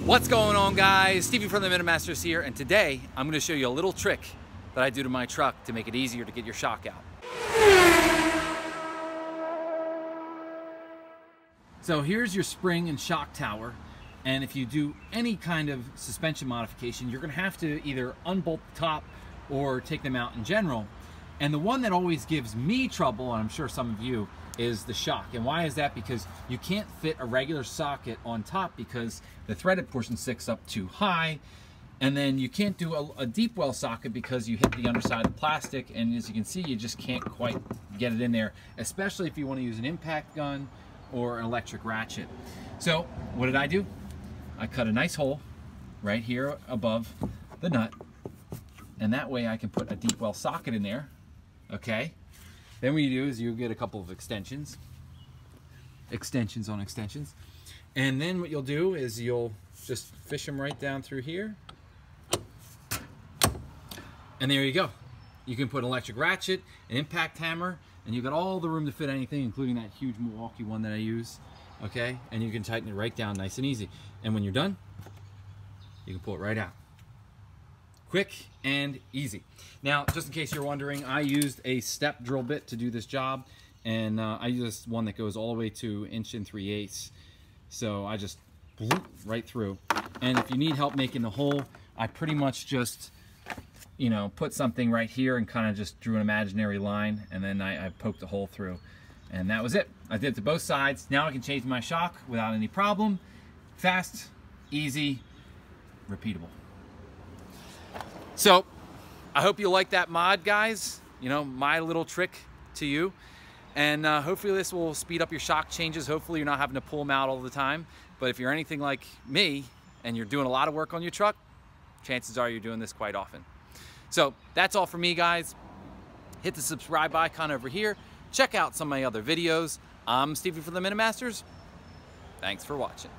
What's going on, guys? Stevie from the Minimasters here, and today I'm going to show you a little trick that I do to my truck to make it easier to get your shock out. So here's your spring and shock tower, and if you do any kind of suspension modification, you're going to have to either unbolt the top or take them out in general. And the one that always gives me trouble, and I'm sure some of you, is the shock. And why is that? Because you can't fit a regular socket on top because the threaded portion sticks up too high, and then you can't do a deep well socket because you hit the underside of the plastic, and as you can see, you just can't quite get it in there, especially if you want to use an impact gun or an electric ratchet. So what did I do? I cut a nice hole right here above the nut, and that way I can put a deep well socket in there. Okay, then what you do is you get a couple of extensions on extensions, and then what you'll do is you'll just fish them right down through here, and there you go. You can put an electric ratchet, an impact hammer, and you've got all the room to fit anything, including that huge Milwaukee one that I use. Okay, and you can tighten it right down nice and easy, and when you're done, you can pull it right out. Quick and easy. Now, just in case you're wondering, I used a step drill bit to do this job, and I used one that goes all the way to 1 3/8. So I just right through. And if you need help making the hole, I pretty much just, you know, put something right here and kind of just drew an imaginary line, and then I poked a hole through, and that was it. I did it to both sides. Now I can change my shock without any problem. Fast, easy, repeatable. So, I hope you like that mod, guys. You know, my little trick to you. And hopefully this will speed up your shock changes. Hopefully you're not having to pull them out all the time. But if you're anything like me and you're doing a lot of work on your truck, chances are you're doing this quite often. So, that's all for me, guys. Hit the subscribe icon over here. Check out some of my other videos. I'm Stevie from the Minimasters. Thanks for watching.